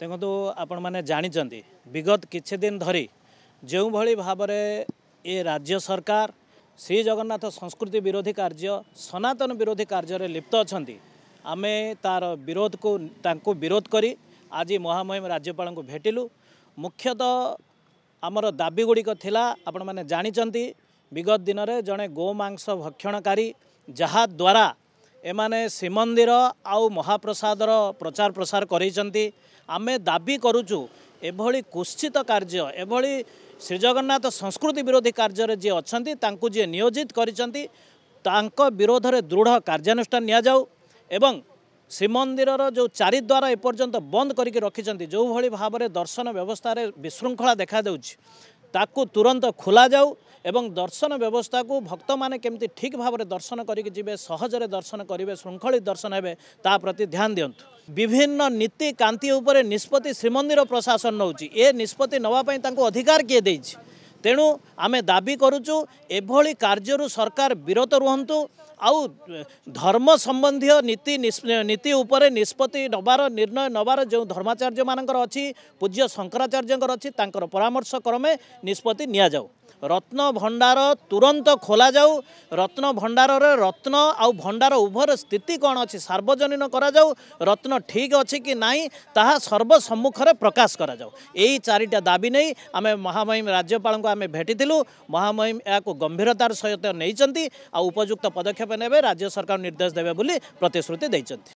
देखो आपण मैंने जानते विगत किछि दिन धरी जो भली भाव ये राज्य सरकार श्री जगन्नाथ संस्कृति विरोधी कार्य सनातन विरोधी कार्य लिप्त अच्छा आम तार विरोध को तांको विरोध करी आज महामहिम राज्यपाल को भेटिलु। मुख्यतः आमर दाबी गुड़िक थिला आपण मैंने जानते विगत दिन में जड़े गोमांस भक्षणकारी जहा द्वारा एमाने श्रीमंदिर आउ महाप्रसादर प्रचार प्रसार करते आमे दाबी करुचु एभली कुत्सित कार्य एभली श्रीजगन्नाथ संस्कृति विरोधी कार्य जे अच्छी तांको जे नियोजित करिसंती तांको विरोध में दृढ़ कार्यानुष्ठान निया जाऊ एवं श्रीमंदिर जो चारिद्वार एपर्यंत बंद करके रखिंट जो भली भाव में दर्शन व्यवस्था विशृंखला देखा देउछि ताकू तुरंत खोला जाऊ एवं दर्शन व्यवस्था को भक्त माने केमती ठीक भाव में दर्शन करके जिवे सहजरे दर्शन करेंगे श्रृंखलित दर्शन हे ता प्रति ध्यान दिंतु। विभिन्न नीति कांति उपर निष्पत्ति श्रीमंदिर प्रशासन नौची ए निष्पत्ति नवापाई तांको अधिकार किए देइछि। तेणु आमे दाबी करुचु एभली कार्यरु सरकार विरत रुहंतु आउ धर्म संबंधी नीति उपरे निष्पत्ति नबार निर्णय नबार जो धर्माचार्य मानकर अच्छी पूज्य शंकराचार्यंकर अच्छी तांकर परामर्श क्रमे निष्पत्ति निया जाऊ। रत्न भंडार तुरंत खोला जाऊ। रत्न भंडार रत्न आउ भंडार उभर स्थिति कौन अच्छी सार्वजनीन करा जाऊ। रत्न ठीक अच्छी कि नहीं ताहा सर्वसम्मुख में प्रकाश करा जाऊ। यही चारिटा दाबी नहीं आमे महामहिम राज्यपाल को आमे भेटिथिलु। महामहिम या गंभीरतार सहित नहीं उपयुक्त पदक्षेप नेबे राज्य सरकार निर्देश देवे बोली प्रतिश्रुति दैछन्ति।